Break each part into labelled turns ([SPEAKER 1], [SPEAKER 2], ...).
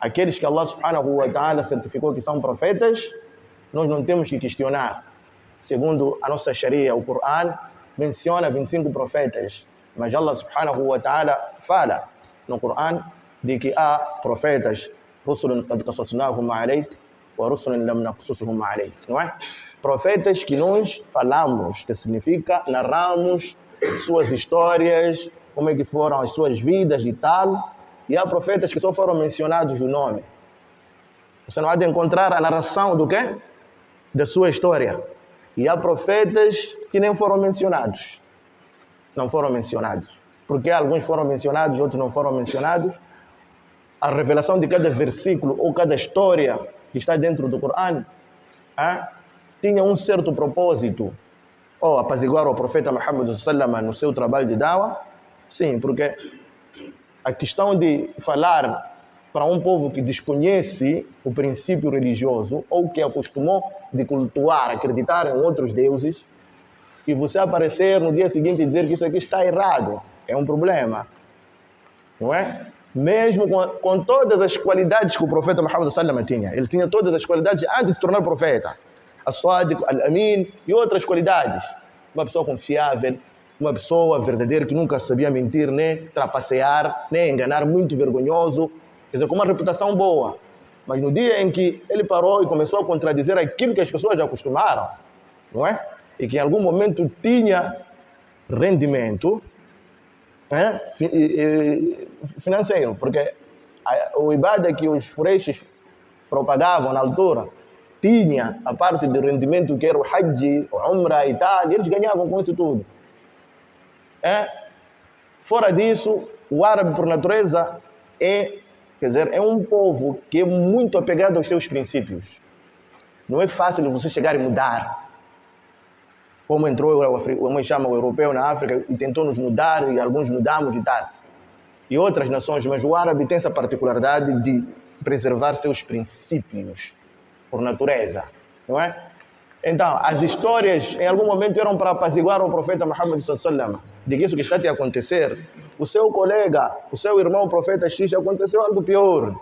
[SPEAKER 1] aqueles que Allah subhanahu wa ta'ala certificou que são profetas, nós não temos que questionar. Segundo a nossa Sharia, o Coran menciona 25 profetas, mas Allah subhanahu wa ta'ala fala no Coran de que há profetas, rusulun qad qasasnahum alayk wa rusulun lam naqsusuhum alayk, não é? Profetas que nós falamos, que significa narramos suas histórias, como é que foram as suas vidas e tal, e há profetas que só foram mencionados o nome. Você não há de encontrar a narração do quê? Da sua história. E há profetas que nem foram mencionados. Não foram mencionados. Porque alguns foram mencionados, outros não foram mencionados. A revelação de cada versículo ou cada história que está dentro do Coran tinha um certo propósito. Ou apaziguar o profeta Muhammad sallallahu no seu trabalho de dawa. Sim, porque a questão de falar para um povo que desconhece o princípio religioso ou que acostumou de cultuar, acreditar em outros deuses, e você aparecer no dia seguinte e dizer que isso aqui está errado, é um problema, não é? Mesmo com todas as qualidades que o profeta Muhammad sallallahu tinha, ele tinha todas as qualidades antes de se tornar profeta, as-sadiq, al-amin e outras qualidades, uma pessoa confiável, uma pessoa verdadeira que nunca sabia mentir, nem trapacear, nem enganar, muito vergonhoso, quer dizer, com uma reputação boa. Mas no dia em que ele parou e começou a contradizer aquilo que as pessoas já acostumaram, não é? E que em algum momento tinha rendimento financeiro, porque o ibada que os Quraysh propagavam na altura tinha a parte de rendimento que era o Hajj, o Umrah e tal, e eles ganhavam com isso tudo. Fora disso, o árabe por natureza é um povo que é muito apegado aos seus princípios. Não é fácil você chegar e mudar. Como entrou o europeu na África e tentou nos mudar, e alguns mudamos e tal. E outras nações, mas o árabe tem essa particularidade de preservar seus princípios por natureza, não é? Então, as histórias em algum momento eram para apaziguar o profeta Muhammad sallallahu de que isso que está a acontecer, o seu colega, o seu irmão, o profeta X, aconteceu algo pior,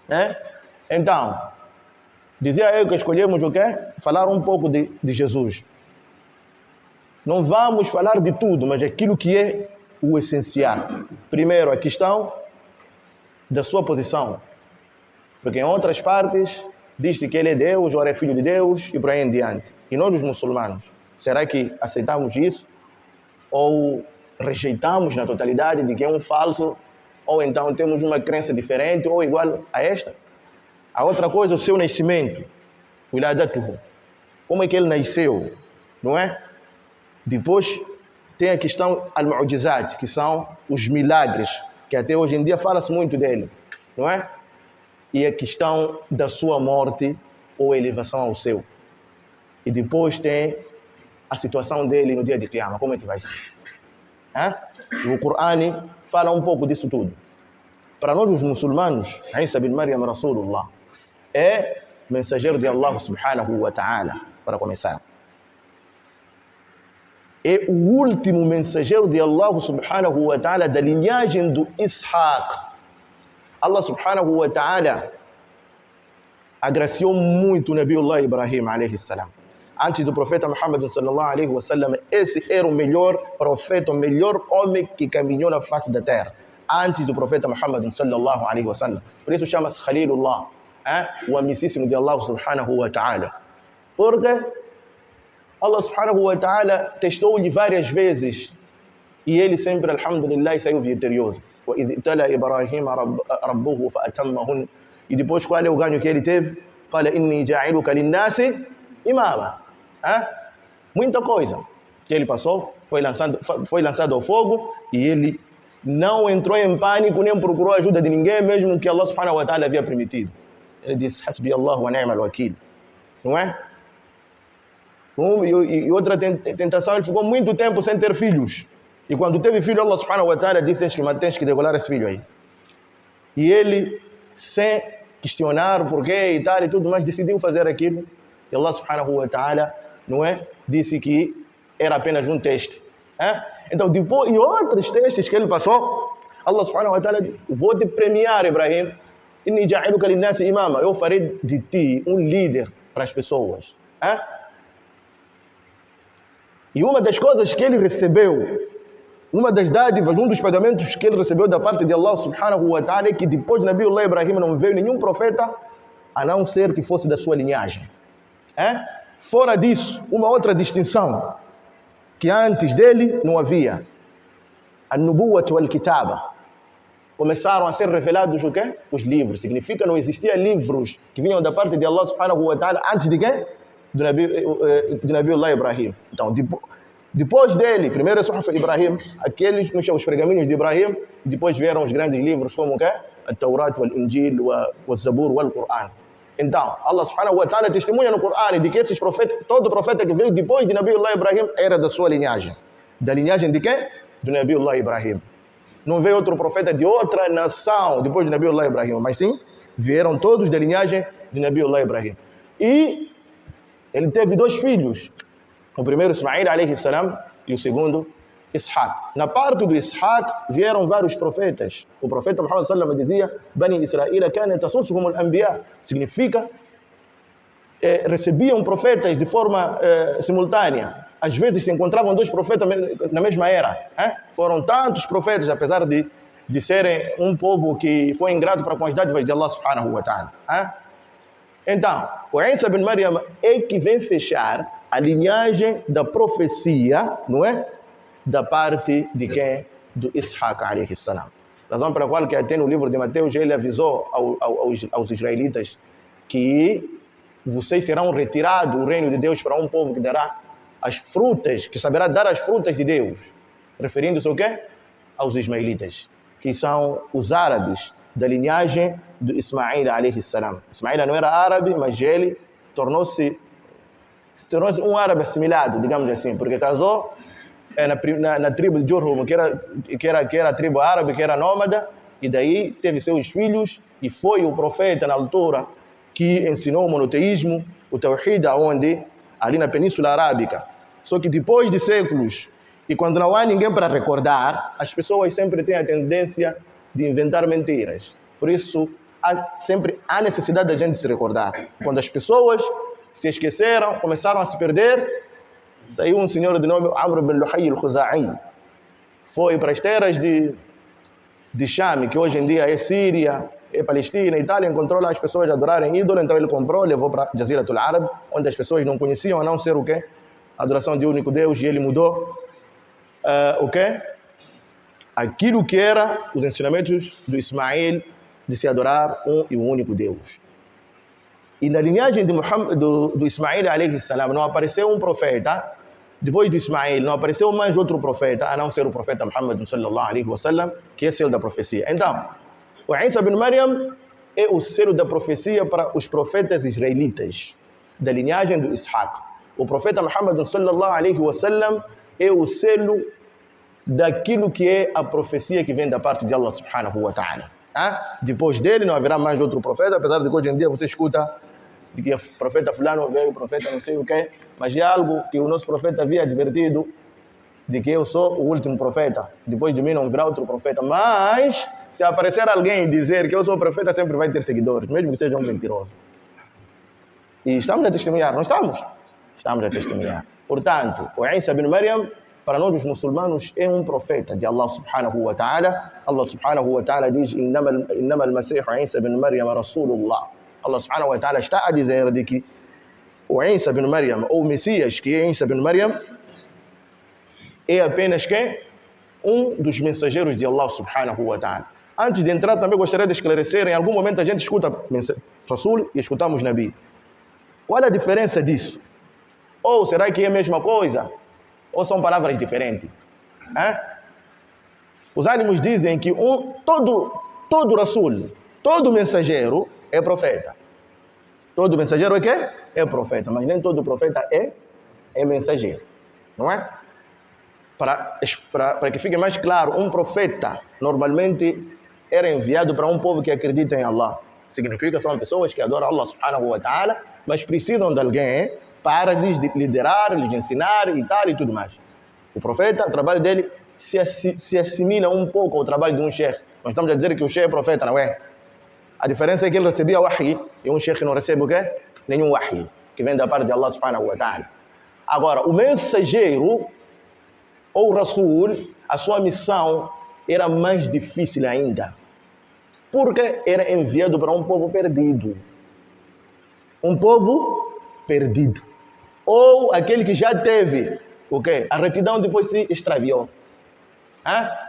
[SPEAKER 1] né? Então, dizia eu que escolhemos o quê? Falar um pouco de Jesus. Não vamos falar de tudo, mas aquilo que é o essencial. Primeiro, a questão da sua posição, porque em outras partes diz-se que ele é Deus, ou é filho de Deus, e por aí em diante. E nós, os muçulmanos, será que aceitamos isso? Ou rejeitamos na totalidade de que é um falso? Ou então temos uma crença diferente ou igual a esta? A outra coisa, o seu nascimento. Wiladatuhu. Como é que ele nasceu? Não é? Depois tem a questão al-mu'jizat, que são os milagres, que até hoje em dia fala-se muito dele. Não é? E a questão da sua morte ou elevação ao céu. E depois tem a situação dele no dia de Qiyamah, como é que vai ser? O Coran fala um pouco disso tudo. Para nós os muçulmanos, Isa bin Maryam Rasulullah é mensageiro de Allah subhanahu wa ta'ala, para começar. É o último mensageiro de Allah subhanahu wa ta'ala da linhagem do Ishaq. Allah subhanahu wa ta'ala agraciou muito o Nabiullah Ibrahim alayhi salam. Antes do profeta Muhammad sallallahu alayhi wa sallam, esse era o melhor profeta, o melhor homem que caminhou na face da terra. Antes do profeta Muhammad sallallahu alayhi wa sallam. Por isso chama-se Khalilullah, o amicíssimo de Allah subhanahu wa ta'ala. Porque Allah subhanahu wa ta'ala testou-lhe várias vezes e ele sempre, alhamdulillah, saiu vitorioso. وَإِذْ ابْتَلَى إِبْرَاهِيمَ رَبُّهُ فَأَتَمَّهُنَّ. E depois qual é o ganho que ele teve? قَالَ إِنِّي جَاعِلُكَ لِلنَّاسِ إِمَامًا. Muita coisa que ele passou, foi lançado ao fogo e ele não entrou em pânico, nem procurou ajuda de ninguém, mesmo que Allah subhanahu wa ta'ala havia permitido. Ele disse, Hasbi Allah wa ni'mal wakil. Não é? E outra tentação, ele ficou muito tempo sem ter filhos. E quando teve filho, Allah subhanahu wa ta'ala disse, tens que degolar esse filho aí. E ele, sem questionar porquê e tal e tudo mais, decidiu fazer aquilo. E Allah subhanahu wa ta'ala, não é? Disse que era apenas um teste. Então, depois, e outros testes que ele passou, Allah subhanahu wa ta'ala, vou te premiar, Ibrahim, Inni ja'iluka linnasi imama. Eu farei de ti um líder para as pessoas. E uma das coisas que ele recebeu, uma das dádivas, um dos pagamentos que ele recebeu da parte de Allah subhanahu wa ta'ala é que depois de Nabiullah Ibrahim não veio nenhum profeta a não ser que fosse da sua linhagem. Fora disso, uma outra distinção que antes dele não havia. An-nubuwwat wal-kitaba. Começaram a ser revelados o quê? Os livros. Significa não existia livros que vinham da parte de Allah subhanahu wa ta'ala antes de quê? De Nabiullah Ibrahim. Então, depois dele, primeiro é Suhuf Ibrahim, aqueles os pergaminhos de Ibrahim, depois vieram os grandes livros como o quê? At-Tawrat, wal-Injil, wal-Zabur, wal-Qur'an. Então, Allah subhanahu wa ta'ala testemunha no Qur'an de que esses profetas, todo profeta que veio depois de Nabiullah Ibrahim era da sua linhagem. Da linhagem de quem? Do Nabiullah Ibrahim. Não veio outro profeta de outra nação depois de Nabiullah Ibrahim, mas sim, vieram todos da linhagem de Nabiullah Ibrahim. E ele teve 2 filhos. O primeiro, Ismail alayhi salam, e o segundo, Ishaq. Na parte do Ishaq vieram vários profetas. O profeta Muhammad sallallahu alaihi wasallam dizia: Bani Israel kana tasussuhum al-anbiya. Significa recebiam profetas de forma simultânea. Às vezes se encontravam 2 profetas na mesma era. Foram tantos profetas, apesar de serem um povo que foi ingrato para com as dádivas de Allah subhanahu wa ta'ala. Então, o Isa bin Maryam é que vem fechar a linhagem da profecia, não é? Da parte de quem? Do Ishaq alayhi salam. Razão pela qual que até no livro de Mateus ele avisou aos israelitas que vocês serão retirados do reino de Deus para um povo que dará as frutas, que saberá dar as frutas de Deus. Referindo-se ao quê? Aos ismaelitas, que são os árabes da linhagem do Ismail alayhi salam. Ismail não era árabe, mas ele tornou-se um árabe assimilado, digamos assim, porque casou na tribo de Jurhum, que era a tribo árabe, que era nômada, e daí teve seus filhos, e foi o profeta na altura que ensinou o monoteísmo, o Tawhid, ali na Península Arábica. Só que depois de séculos, e quando não há ninguém para recordar, as pessoas sempre têm a tendência de inventar mentiras. Por isso, sempre há necessidade da gente se recordar. Quando as pessoas se esqueceram, começaram a se perder, saiu um senhor de nome Amr bin Luhay al-Khuza'i. Foi para as terras de Sham, que hoje em dia é Síria, é Palestina, Itália, encontrou lá as pessoas a adorarem ídolo, então ele comprou, levou para Jaziratul Arab, onde as pessoas não conheciam a não ser o quê? A adoração de um único Deus, e ele mudou o quê? Aquilo que era os ensinamentos do Ismail de se adorar um e um único Deus. E na linhagem do Ismail alayhi salam não apareceu um profeta, depois do Ismail não apareceu mais outro profeta, a não ser o profeta Muhammad sallallahu alaihi wasallam, que é o selo da profecia. Então, o Isa bin Maryam é o selo da profecia para os profetas israelitas, da linhagem do Ishaq. O profeta Muhammad sallallahu alaihi wasallam é o selo daquilo que é a profecia que vem da parte de Allah subhanahu wa ta'ala. Depois dele não haverá mais outro profeta, apesar de que hoje em dia você escuta de que o profeta fulano veio, o profeta não sei o quê, mas é algo que o nosso profeta havia advertido, de que eu sou o último profeta, depois de mim não virá outro profeta. Mas se aparecer alguém e dizer que eu sou o profeta, sempre vai ter seguidores, mesmo que seja um mentiroso. E estamos a testemunhar, não estamos? Estamos a testemunhar. Portanto, o Isa bin Maryam, para nós os muçulmanos, é um profeta de Allah subhanahu wa ta'ala. Allah subhanahu wa ta'ala diz: Innama al-Masih Isa bin Maryam Rasulullah. Allah subhanahu wa ta'ala está a dizer de que o Isa bin Maryam, ou o Messias, que é Isa bin Maryam, é apenas quem? Um dos mensageiros de Allah subhanahu wa ta'ala. Antes de entrar, também gostaria de esclarecer, em algum momento a gente escuta Rasul e escutamos Nabi. Qual a diferença disso? Ou será que é a mesma coisa? Ou são palavras diferentes? Os ânimos dizem que todo Rasul, todo mensageiro é profeta. Todo mensageiro é quê? É profeta, mas nem todo profeta é mensageiro. Não é? Para que fique mais claro, um profeta normalmente era enviado para um povo que acredita em Allah. Significa que são pessoas que adoram Allah subhanahu wa ta'ala, mas precisam de alguém para lhes liderar, lhes ensinar e tal e tudo mais. O profeta, o trabalho dele se assimila um pouco ao trabalho de um sheikh. Nós estamos a dizer que o sheikh é profeta, não é? A diferença é que ele recebia wahy e um sheikh não recebe o quê? Nenhum wahy, que vem da parte de Allah subhanahu wa ta'ala. Agora, o mensageiro ou rasul, a sua missão era mais difícil ainda, porque era enviado para um povo perdido. Um povo perdido. Ou aquele que já teve o quê? A retidão depois se extraviou.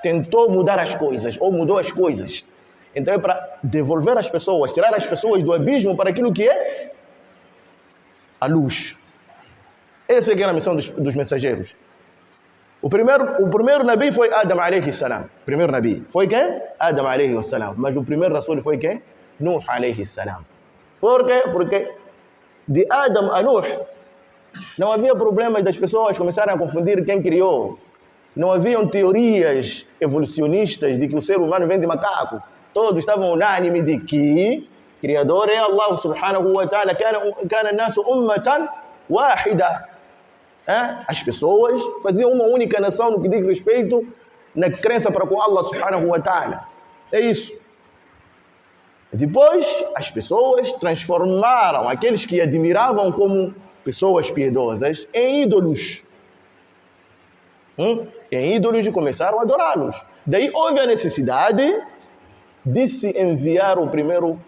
[SPEAKER 1] Tentou mudar as coisas, ou mudou as coisas. Então é para devolver as pessoas, tirar as pessoas do abismo para aquilo que é a luz. Essa é que era a missão dos mensageiros. O primeiro Nabi foi Adam alayhi salam. O primeiro Nabi foi quem? Adam alayhi salam. Mas o primeiro Rasul foi quem? Nuh alayhi salam. Por quê? Porque de Adam a Nuh não havia problemas das pessoas começarem a confundir quem criou. Não haviam teorias evolucionistas de que o ser humano vem de macaco. Todos estavam unânimes de que o Criador é Allah subhanahu wa ta'ala. Kana nasu ummatan wahida. As pessoas faziam uma única nação no que diz respeito na crença para com Allah subhanahu wa ta'ala. É isso. Depois, as pessoas transformaram aqueles que admiravam como pessoas piedosas em ídolos. Em ídolos e começaram a adorá-los. Daí houve a necessidade de se enviar o primeiro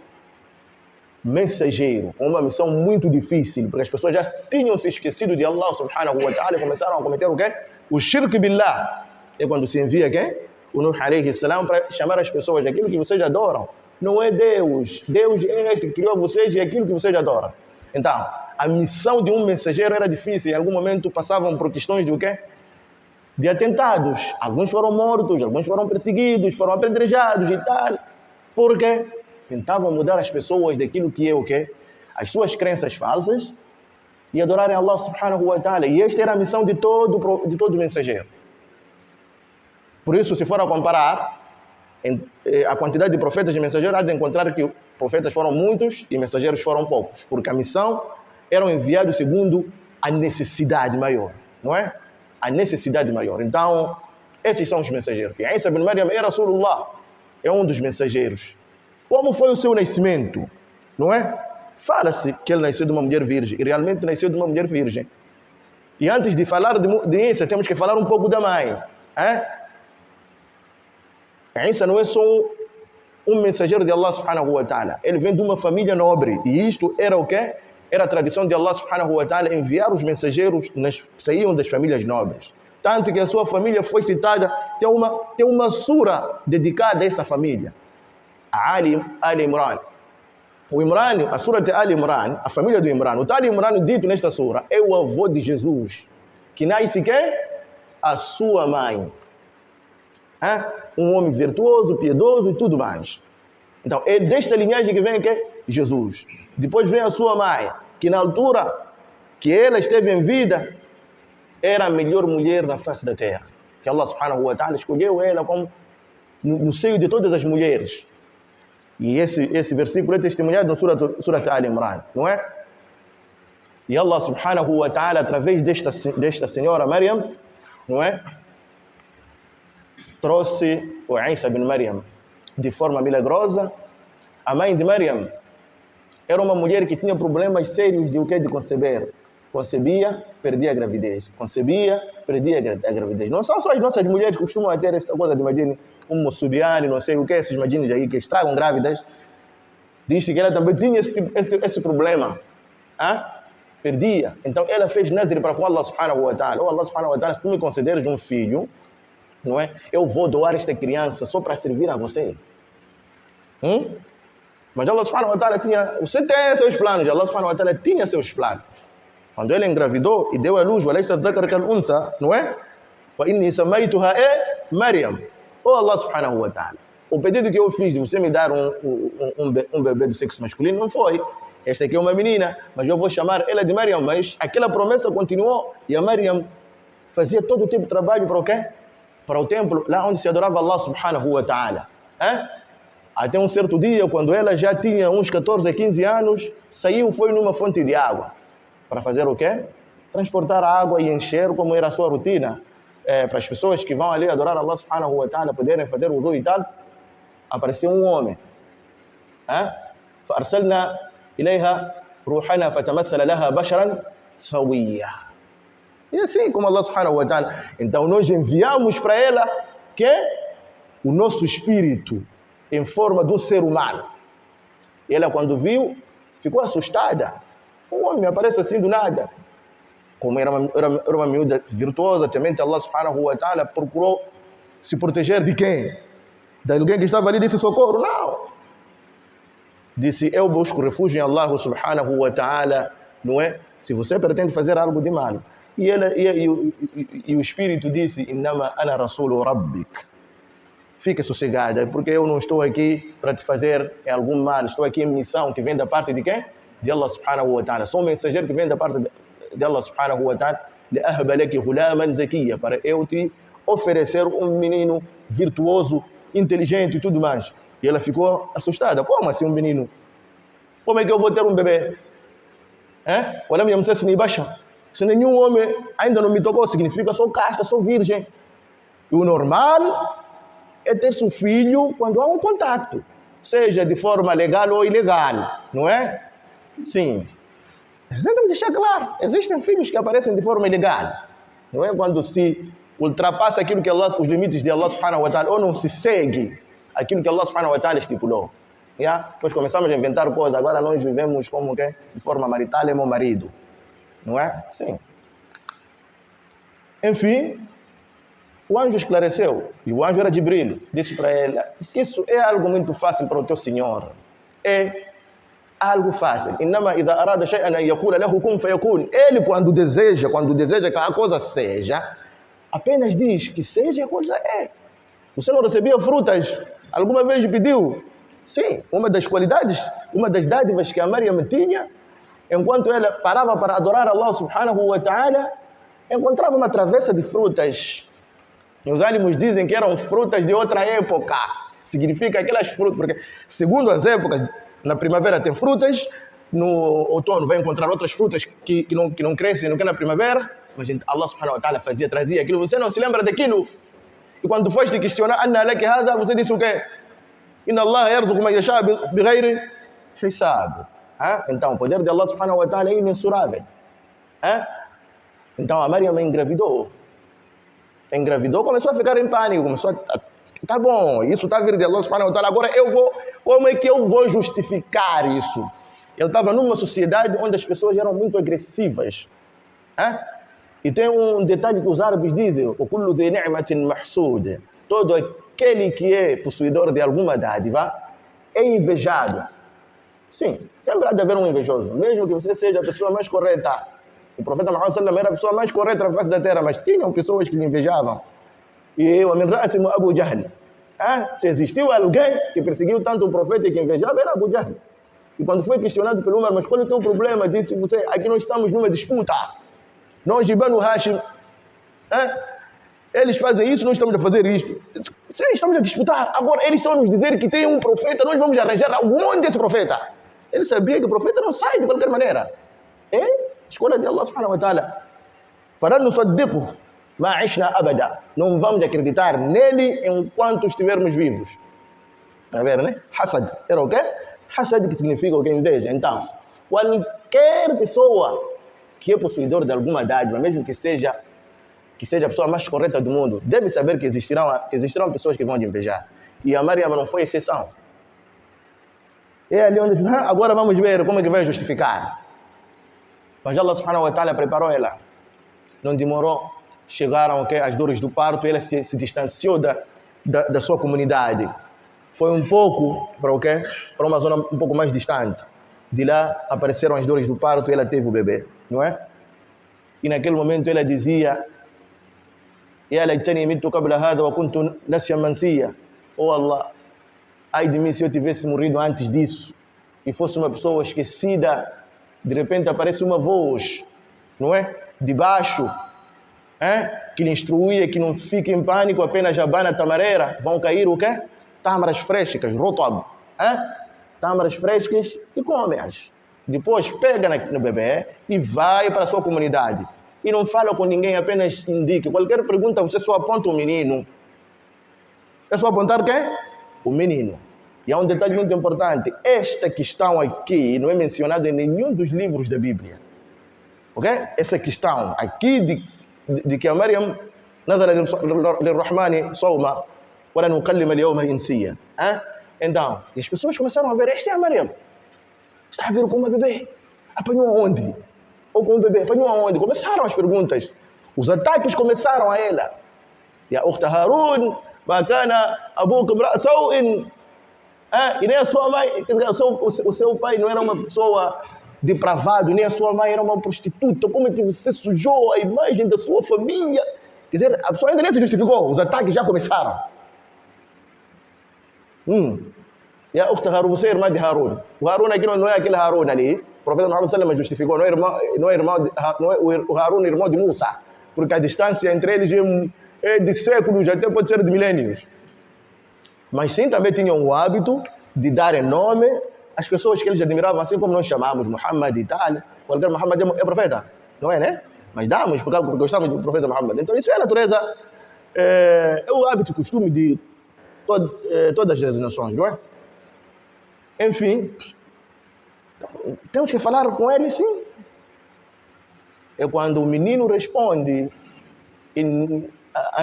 [SPEAKER 1] mensageiro, com uma missão muito difícil, porque as pessoas já tinham se esquecido de Allah subhanahu wa ta'ala e começaram a cometer o quê? O shirk billah. É quando se envia quem? O Nuh alayhi salam para chamar as pessoas daquilo que vocês adoram. Não é Deus. Deus é esse que criou vocês e é aquilo que vocês adoram. Então, a missão de um mensageiro era difícil. Em algum momento passavam por questões de o quê? De atentados. Alguns foram mortos, alguns foram perseguidos, foram apedrejados e tal. Por quê? Tentavam mudar as pessoas daquilo que é o quê? As suas crenças falsas e adorarem Allah subhanahu wa ta'ala. E esta era a missão de todo mensageiro. Por isso, se for a comparar a quantidade de profetas e mensageiros, há de encontrar que profetas foram muitos e mensageiros foram poucos. Porque a missão eram enviados segundo a necessidade maior. Não é? A necessidade maior. Então, esses são os mensageiros. E Isa bin Maryam é Rasulullah. É um dos mensageiros. Como foi o seu nascimento? Não é? Fala-se que ele nasceu de uma mulher virgem. E realmente nasceu de uma mulher virgem. E antes de falar de Isa, temos que falar um pouco da mãe. Isa não é só um mensageiro de Allah subhanahu wa ta'ala. Ele vem de uma família nobre. E isto era o quê? Era a tradição de Allah subhanahu wa ta'ala enviar os mensageiros que saíam das famílias nobres. Tanto que a sua família foi citada, tem uma sura dedicada a essa família. A Ali Imran. O Imran, a sura de Ali Imran, a família do Imran. O tal Imran dito nesta sura é o avô de Jesus, que nasce quem? A sua mãe. Um homem virtuoso, piedoso e tudo mais. Então, é desta linhagem que vem que? Jesus. Depois vem a sua mãe, que na altura que ela esteve em vida, era a melhor mulher na face da terra. Que Allah subhanahu wa ta'ala escolheu ela como no seio de todas as mulheres. E esse versículo é testemunhado no Surat Al-Imran, não é? E Allah subhanahu wa ta'ala, através desta senhora Maryam, não é? Trouxe o Isa bin Maryam de forma milagrosa. A mãe de Maryam era uma mulher que tinha problemas sérios de o que? De conceber. Concebia, perdia a gravidez. Concebia, perdia a gravidez. Não são só as nossas mulheres que costumam ter esta coisa de, imagine, um moçubiano, não sei o que, esses imagines aí que estragam grávidas. Diz que ela também tinha esse problema. Perdia. Então ela fez nadr para com Allah subhanahu wa ta'ala. Allah subhanahu wa ta'ala, se tu me concederes um filho, não é? Eu vou doar esta criança só para servir a você. Mas Allah subhanahu wa ta'ala tinha... Você tem seus planos. Allah subhanahu wa ta'ala tinha seus planos. Quando ele engravidou e deu à luz, não é? وَإِنِّي سَمَّيْتُهَا Maryam. Oh Allah subhanahu wa ta'ala. O pedido que eu fiz de você me dar um bebê do sexo masculino não foi. Esta aqui é uma menina, mas eu vou chamar ela de Maryam. Mas aquela promessa continuou. E a Maryam fazia todo o tipo de trabalho para o quê? Para o templo, lá onde se adorava Allah subhanahu wa ta'ala. Até um certo dia, quando ela já tinha uns 14 a 15 anos, foi numa fonte de água. Para fazer o quê? Transportar a água e encher, como era a sua rotina. Para as pessoas que vão ali adorar Allah subhanahu wa ta'ala poderem fazer o wudu e tal. Apareceu um homem. فأرسلنا إليها روحنا فتمثل لها بشرا سويا. E assim como Allah subhanahu wa ta'ala. Então nós enviamos para ela que o nosso espírito em forma de um ser humano. E ela quando viu, ficou assustada. Um homem aparece assim do nada. Como era uma miúda virtuosa, temente Allah subhanahu wa ta'ala, procurou se proteger de quem? De alguém que estava ali, disse socorro? Não. Disse, eu busco refúgio em Allah subhanahu wa ta'ala, não é? Se você pretende fazer algo de mal. E o espírito disse, Innama ana rasulu rabbik. Fique sossegada, porque eu não estou aqui para te fazer algum mal. Estou aqui em missão que vem da parte de quem? De Allah subhanahu wa ta'ala. Sou um mensageiro que vem da parte de Allah subhanahu wa ta'ala. لأهب لك غلاما زكيا, para eu te oferecer um menino virtuoso, inteligente e tudo mais. E ela ficou assustada. Como assim um menino? Como é que eu vou ter um bebê? Olha, minha mulher se me baixa. Se nenhum homem ainda não me tocou, significa sou casta, sou virgem. E o normal é ter seu filho quando há um contato, seja de forma legal ou ilegal, não é? Sim. Temos que deixar claro, existem filhos que aparecem de forma ilegal, não é? Quando se ultrapassa aquilo que Allah, os limites de Allah subhanahu wa ta'ala, ou não se segue aquilo que Allah subhanahu wa ta'ala estipulou. Depois começamos a inventar coisas, agora nós vivemos como que? De forma marital, é meu marido, não é? Sim. Enfim, o anjo esclareceu, e o anjo era Jibril, disse para ela, isso é algo muito fácil para o teu Senhor, é algo fácil. Innama idha arada shay'an an yaqula lahu kun fayakun. Ele quando deseja que a coisa seja, apenas diz que seja, a coisa é. Você não recebia frutas? Alguma vez pediu? Sim, uma das qualidades, uma das dádivas que a Maryam tinha, enquanto ela parava para adorar Allah subhanahu wa ta'ala, encontrava uma travessa de frutas. E os ânimos dizem que eram frutas de outra época. Significa aquelas frutas, porque segundo as épocas, na primavera tem frutas, no outono vai encontrar outras frutas que não crescem no que na primavera, mas Allah subhanahu wa ta'ala trazia aquilo. Você não se lembra daquilo? E quando foste questionar, Anna laki hada, você disse o quê? Inna Allah yarzuqu man yasha bighayri hisab. Então, o poder de Allah subhanahu wa ta'ala é imensurável. Então, a Maryam engravidou, começou a ficar em pânico, começou a... Tá bom, isso está vindo de Allah subhanahu wa ta'ala, agora como é que eu vou justificar isso? Eu estava numa sociedade onde as pessoas eram muito agressivas. E tem um detalhe que os árabes dizem, o kullu dhi ni'matin mahsud. Todo aquele que é possuidor de alguma dádiva é invejado. Sim, sempre há de haver um invejoso, mesmo que você seja a pessoa mais correta. O profeta Muhammad sallallahu era a pessoa mais correta na face da terra, mas tinham pessoas que lhe invejavam. E o min ra'simu Abu Jahl. Se existiu alguém que perseguiu tanto o profeta e que invejava, era Abu Jahl. E quando foi questionado pelo Umar, mas qual é o teu problema? Disse, aqui nós estamos numa disputa. Nós de Banu Hashim, eles fazem isso, nós estamos a fazer isto. Sim, estamos a disputar. Agora eles estão a nos dizer que tem um profeta, nós vamos arranjar onde esse profeta? Ele sabia que o profeta não sai de qualquer maneira. Escolha de Allah subhanahu wa ta'ala. Falan nusaddiqu ma ishna abada. Não vamos acreditar nele enquanto estivermos vivos. Está a ver, né? Hasad. Era o quê? Hasad, que significa o que? Inveja. Então, qualquer pessoa que é possuidor de alguma dádiva, mesmo que seja a pessoa mais correta do mundo, deve saber que existirão pessoas que vão te invejar. E a Maryam não foi exceção. E ali onde, agora vamos ver como é que vai justificar. Mas Allah subhanahu wa ta'ala preparou ela. Não demorou. Chegaram as dores do parto, ela se distanciou da sua comunidade. Foi um pouco para uma zona um pouco mais distante. De lá apareceram as dores do parto e ela teve o bebê, não é? E naquele momento ela dizia: Ya laitani mitu qabla hadha wa kuntu nasiyan mansiya. Oh Allah, ai de mim se eu tivesse morrido antes disso e fosse uma pessoa esquecida. De repente aparece uma voz, não é? De baixo, que lhe instruía que não fique em pânico, apenas abana tamareira, vão cair o quê? Tâmaras frescas, rotab, tâmaras frescas e come-as. Depois pega no bebê e vai para a sua comunidade. E não fala com ninguém, apenas indica. Qualquer pergunta você só aponta o menino. É só apontar quem? O menino. E há um detalhe muito importante. Esta questão aqui não é mencionada em nenhum dos livros da Bíblia. Ok? Essa questão aqui de que a Maryam nazara lirrahmani sawma wala nuqallima al-yawma insiya. Então, as pessoas começaram a ver, esta é a Maryam. Está a ver com uma bebê. Apanhou aonde? Ou com um bebê, apanhou aonde? Começaram as perguntas. Os ataques começaram a ela. Ya ukhta Harun, ma kana abuka imra'a sawin. E nem a sua mãe, o seu pai não era uma pessoa depravada, nem a sua mãe era uma prostituta. Como é que você sujou a imagem da sua família? Quer dizer, a pessoa ainda nem se justificou, os ataques já começaram. E a ukhta Harun, você é irmã de Harun. O Harun aqui não é aquele Harun ali. O profeta Muhammad sallallahu justificou, não é o Harun irmão de Musa, porque a distância entre eles é de séculos, até pode ser de milénios. Mas sim, também tinham o hábito de darem nome às pessoas que eles admiravam, assim como nós chamamos Muhammad e tal. Qualquer Muhammad é profeta, não é, né? Mas damos porque gostamos do profeta Muhammad. Então isso é a natureza, é o hábito, o costume de todas as nações, não é? Enfim, temos que falar com ele, sim. É quando o menino responde,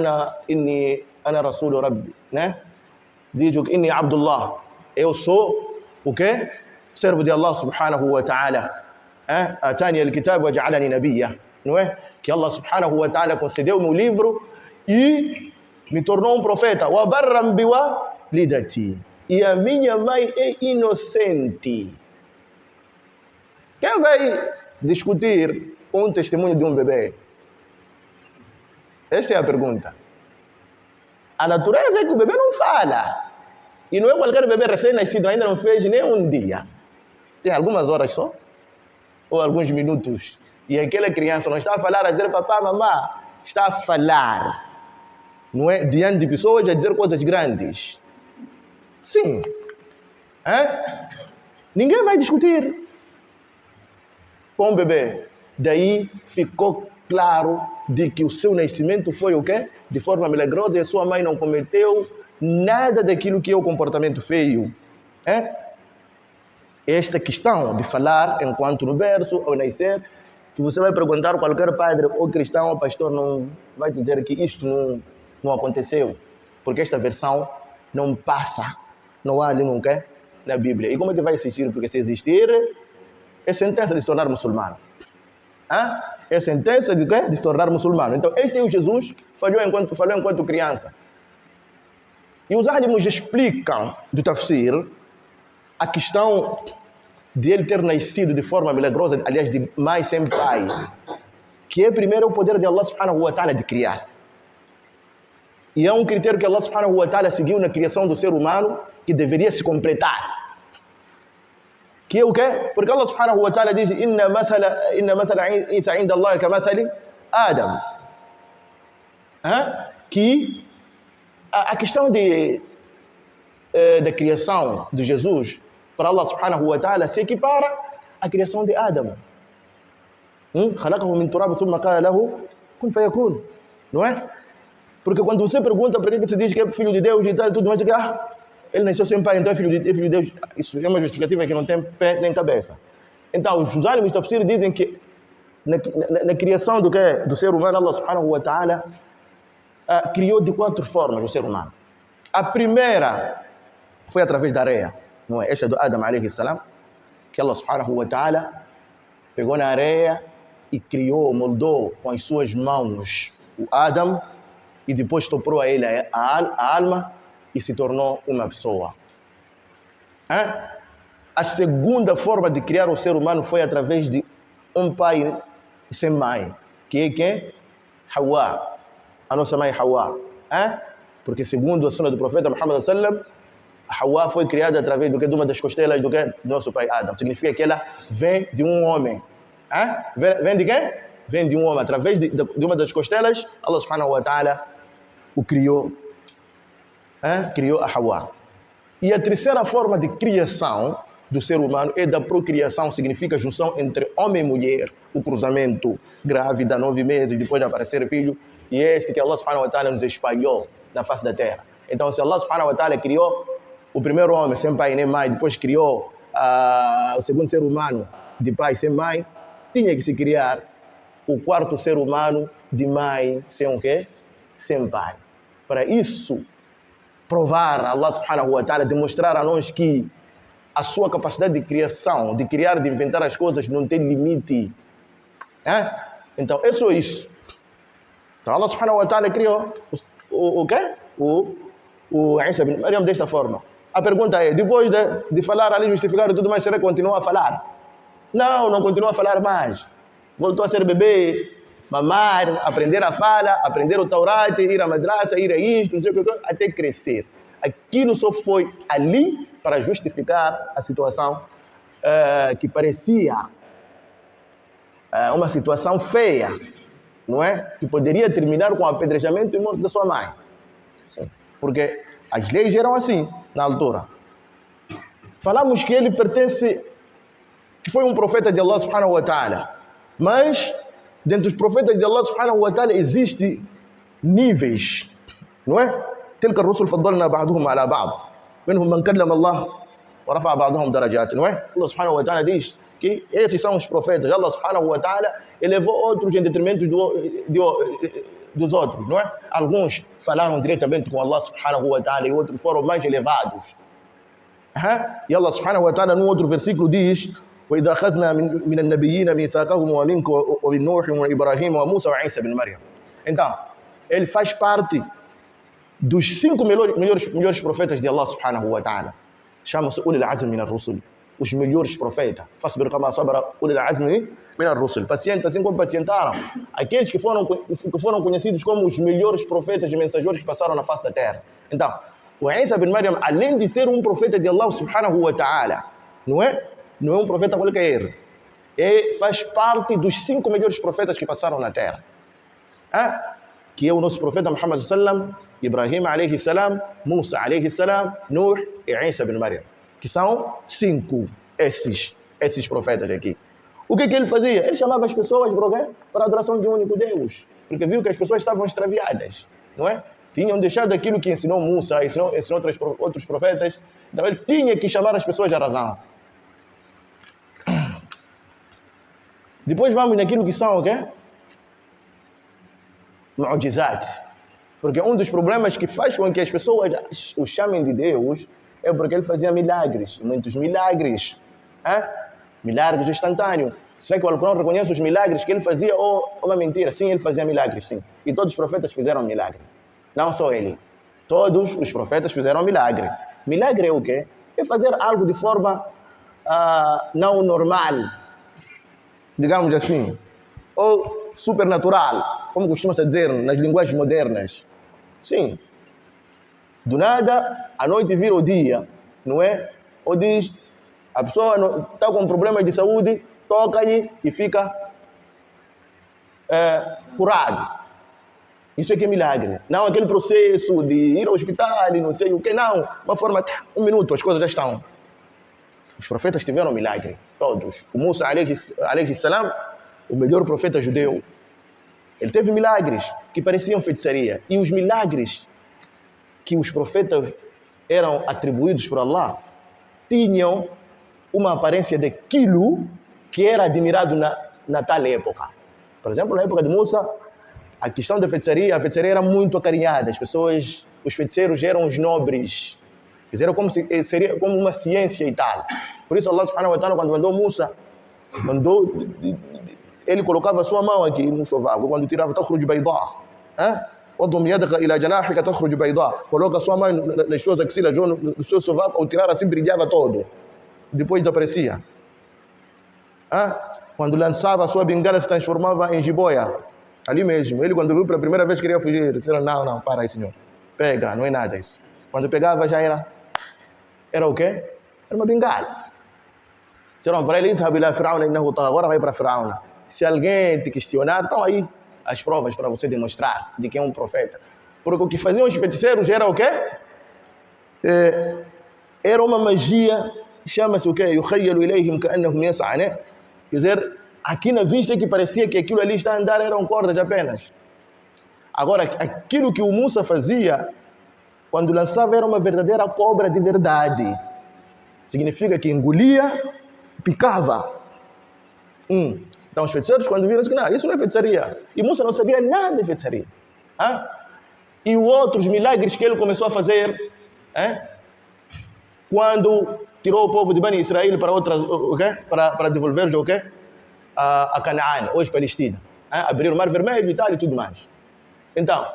[SPEAKER 1] ana Rasul Rabbi, né? Diz o que? Inni Abdullah. Eu sou o quê? Servo de Allah subhanahu wa ta'ala. Atani al-kitab wa ja'alani nabiyya. Não é? Que Allah subhanahu wa ta'ala concedeu-me o livro e me tornou um profeta. Wa barram biwalidati. E a minha mãe é inocente. Quem vai discutir um testemunho de um bebê? Esta é a pergunta. A natureza é que o bebê não fala. E não é qualquer bebê recém-nascido, ainda não fez nem um dia. Tem algumas horas só, ou alguns minutos. E aquela criança não está a falar, a dizer papá, mamãe, está a falar. Não é diante de pessoas a dizer coisas grandes. Sim. Ninguém vai discutir com o bebê. Daí ficou claro de que o seu nascimento foi o quê? De forma milagrosa, e a sua mãe não cometeu nada daquilo que é o comportamento feio. Esta questão de falar enquanto no berço, ao nascer, que você vai perguntar a qualquer padre ou cristão ou pastor, não vai dizer que isto não aconteceu, porque esta versão não passa, não há ali nunca na Bíblia. E como é que vai existir? Porque se existir, é sentença de se tornar muçulmano. É sentença de quê? De se tornar muçulmano. Então, este é o Jesus falou enquanto criança. E os ánimos explicam do tafsir a questão de ele ter nascido de forma milagrosa, aliás, de mãe sem pai, que é primeiro o poder de Allah subhanahu wa ta'ala de criar. E é um critério que Allah subhanahu wa ta'ala seguiu na criação do ser humano que deveria se completar. Que é o quê? Porque Allah subhanahu wa ta'ala diz inna mathala Isa inda Allah ka mathali Adam. Que a questão da criação de Jesus para Allah subhanahu wa ta'ala se equipara à criação de Adam. خلقه من تراب ثم قال له كن فيكون. Não é? Porque quando você pergunta por que você diz que é filho de Deus e tal, tudo mais, ele nasceu sem pai, então é filho de Deus. Isso é uma justificativa que não tem pé nem cabeça. Então, os ânimos de tafsir dizem que na criação do ser humano, Allah subhanahu wa ta'ala criou de 4 formas o ser humano. A primeira foi através da areia, não é? Esta do Adam alayhi salam, que Allah subhanahu wa ta'ala pegou na areia e criou, moldou com as suas mãos o Adam e depois soprou a ele a alma e se tornou uma pessoa. A segunda forma de criar o ser humano foi através de um pai sem mãe, que é quem? Hawa, a nossa mãe Hawa. Porque segundo a sunna do profeta Muhammad sallallahu Hawa foi criada através de uma das costelas do nosso pai Adam. Significa que ela vem de um homem. Vem de quem? Vem de um homem. Através de uma das costelas, Allah subhanahu wa ta'ala o criou. Criou a Hawa. E a terceira forma de criação do ser humano é da procriação, significa junção entre homem e mulher, o cruzamento, grávida, 9 meses, depois de aparecer filho, e este que Allah subhanahu wa ta'ala nos espalhou na face da terra. Então, se Allah subhanahu wa ta'ala criou o primeiro homem sem pai nem mãe, depois criou o segundo ser humano de pai sem mãe, tinha que se criar o quarto ser humano de mãe sem o quê? Sem pai. Para isso, provar a Allah subhanahu wa ta'ala, demonstrar a nós que a sua capacidade de criação, de criar, de inventar as coisas, não tem limite. Então, é só isso. Então, Allah subhanahu wa ta'ala criou o quê? O Isa bin Maryam desta forma. A pergunta é, depois de falar ali, justificar e tudo mais, será que continua a falar? Não continua a falar mais. Voltou a ser bebê, mamar, aprender a fala, aprender o Taurat, ir à madraça, ir a isto, não sei o que, até crescer. Aquilo só foi ali para justificar a situação que parecia uma situação feia, não é? Que poderia terminar com o apedrejamento e morte da sua mãe. Sim. Porque as leis eram assim, na altura. Falamos que ele pertence, que foi um profeta de Allah subhanahu wa ta'ala. Mas, dentro dos profetas de Allah subhanahu wa ta'ala, existem níveis, não é? تلك الرسل فضلنا بعضهم على بعض منهم من كلم الله ورفع بعضهم درجات, não é? Allah subhanahu wa ta'ala diz que esses são os profetas. Allah subhanahu wa ta'ala elevou outros em detrimento dos outros, não é? Alguns falaram diretamente com Allah subhanahu wa ta'ala e outros foram mais elevados. E Allah subhanahu wa ta'ala, num outro versículo, diz: وإذا أخذنا من النبيين ميثاقهم ومنك ومن نوح وإبراهيم وموسى وعيسى بن مريم. Então, ele faz parte dos 5 melhores profetas de Allah subhanahu wa ta'ala. Chama-se Ulil Azm min ar-Rusul, os melhores profetas. Fasbir kama sabara Ulil Azm min ar-Rusul. Paciente, assim como pacientaram aqueles que foram conhecidos como os melhores profetas e mensageiros que passaram na face da terra. Então, o Isa bin Maryam, além de ser um profeta de Allah subhanahu wa ta'ala, não é um profeta qualquer, faz parte dos 5 melhores profetas que passaram na terra. Que é o nosso profeta Muhammad sallam, Ibrahim alayhi salam, Musa alayhi salam, Nuh e Isa bin Maryam, que são 5 esses profetas aqui. O que ele fazia? Ele chamava as pessoas para a adoração de um único Deus, porque viu que as pessoas estavam extraviadas, não é? Tinham deixado aquilo que ensinou Musa, ensinou outros profetas, então ele tinha que chamar as pessoas à razão. Depois vamos naquilo que são o quê? Mu'jizat. Porque um dos problemas que faz com que as pessoas o chamem de Deus é porque ele fazia milagres, muitos milagres. Milagres instantâneos. Será que o Alcorão reconhece os milagres que ele fazia ou uma mentira? Sim, ele fazia milagres, sim. E todos os profetas fizeram milagre. Não só ele. Todos os profetas fizeram milagre. Milagre é o quê? É fazer algo de forma não normal, digamos assim, ou supernatural, como costuma-se dizer nas linguagens modernas. Sim. Do nada, à noite vira o dia, não é? Ou diz, a pessoa está com problemas de saúde, toca-lhe e fica curado. Isso é que é milagre. Não aquele processo de ir ao hospital e não sei o que, não. Uma forma, 1 minuto, as coisas já estão. Os profetas tiveram milagre, todos. O Musa alayhi salam, o melhor profeta judeu, ele teve milagres que pareciam feitiçaria. E os milagres que os profetas eram atribuídos por Allah tinham uma aparência daquilo que era admirado na tal época. Por exemplo, na época de Musa, a questão da feitiçaria, a feitiçaria era muito acarinhada. Os feiticeiros eram os nobres. Seria como uma ciência e tal. Por isso Allah subhanahu wa ta'ala, quando mandou Musa, ele colocava a sua mão aqui no sovaco. Quando tirava, تخرج بيضاء. وضم يدك إلى جناحك تخرج بيضاء. Coloca a sua mão nas suas axilas, no seu sovaco, ao tirar assim brilhava todo. Depois desaparecia. Quando lançava a sua bengala, se transformava em jiboia. Ali mesmo. Ele, quando viu pela primeira vez, queria fugir. Disse, não, para aí, senhor. Pega, não é nada isso. Quando pegava, já era o quê? Era uma bengala. Disseram para ele, agora vai para Firaun. Se alguém te questionar, estão aí as provas para você demonstrar de que é um profeta. Porque o que faziam os feiticeiros era o quê? Era uma magia, chama-se o quê? يُخَيَّلُ إِلَيْهِمْ كَأَنَّهُمْ يَسْعَى, né? Quer dizer, aqui na vista que parecia que aquilo ali está a andar eram cordas apenas. Agora, aquilo que o Musa fazia quando lançava era uma verdadeira cobra de verdade. Significa que engolia, picava. Então os feiticeiros quando viram que não, isso não é feitiçaria. E Musa não sabia nada de feitiçaria. E outros milagres que ele começou a fazer, quando tirou o povo de Bani Israel para outras, para devolver a Canaã, hoje Palestina, abrir o Mar Vermelho e tal e tudo mais. Então,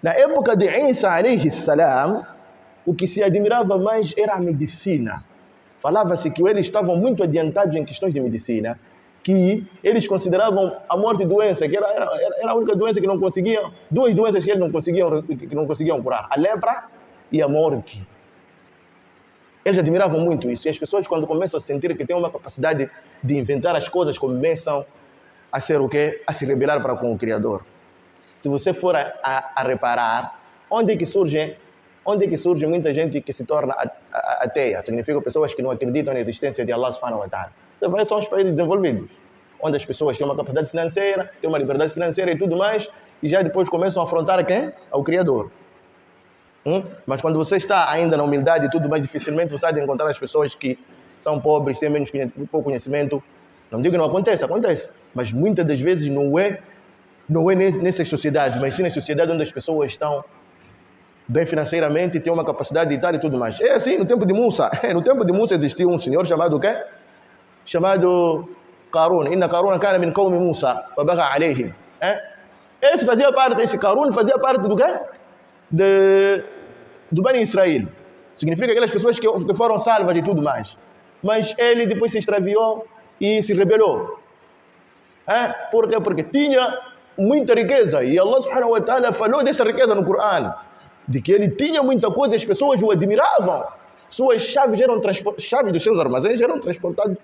[SPEAKER 1] na época de Isa alayhi salam, o que se admirava mais era a medicina. Falava-se que eles estavam muito adiantados em questões de medicina, que eles consideravam a morte doença, que era a única doença que não conseguiam, duas doenças que eles não conseguiam curar, a lepra e a morte. Eles admiravam muito isso. E as pessoas, quando começam a sentir que têm uma capacidade de inventar as coisas, começam a ser o quê? A se rebelar para com o Criador. Se você for a reparar, onde é que surge muita gente que se torna ateia? Significa pessoas que não acreditam na existência de Allah subhanahu wa ta'ala. Você vai, são os países desenvolvidos, onde as pessoas têm uma capacidade financeira, têm uma liberdade financeira e tudo mais, e já depois começam a afrontar a quem? Ao Criador. Mas quando você está ainda na humildade e tudo mais, dificilmente você vai encontrar as pessoas que são pobres, têm pouco conhecimento. Não digo que não acontece, acontece. Mas muitas das vezes não é nessas sociedades, mas sim nas sociedades onde as pessoas estão bem financeiramente e têm uma capacidade de tal e tudo mais. É assim, no tempo de Musa. No tempo de Musa existia um senhor chamado o quê? Chamado Qarun. Inna Qarun kana min qawmi Musa, fabagha alayhim. Esse Qarun fazia parte do quê? Do Bani Israel. Significa aquelas pessoas que foram salvas e tudo mais. Mas ele depois se extraviou e se rebelou. Por quê? Porque tinha muita riqueza. E Allah subhanahu wa ta'ala falou dessa riqueza no Coran. De que ele tinha muita coisa e as pessoas o admiravam. Suas chaves dos seus armazéns eram transportadas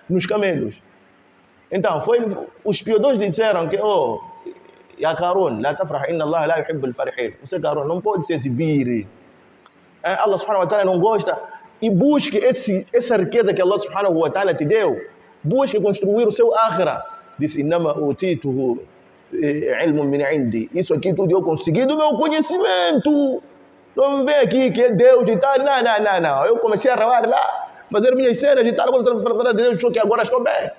[SPEAKER 1] nos camelos. Então, os espiadores disseram que, Ya Qarun, la tafrah, inna Allah la yuhibbu al-farihin. Você, Qarun, não pode se exibir. Allah subhanahu wa ta'ala não gosta. E busque essa riqueza que Allah subhanahu wa ta'ala te deu. Busque construir o seu akhira. Disse, innama utituhu ilmun min indi. Isso aqui tudo eu consegui do meu conhecimento. Não vem aqui que é Deus e tal. Não. Eu comecei a ralar lá, fazer minhas cenas e tal. Quando Deus achou que agora estou bem.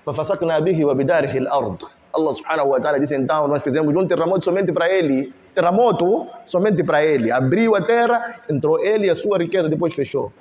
[SPEAKER 1] فَفَسَقْنَا بِهِ وَبِدَارِهِ الْأَرْضِ. Allah subhanahu wa ta'ala disse, então nós fizemos um terremoto somente para ele. Abriu a terra, entrou ele e a sua riqueza, depois fechou.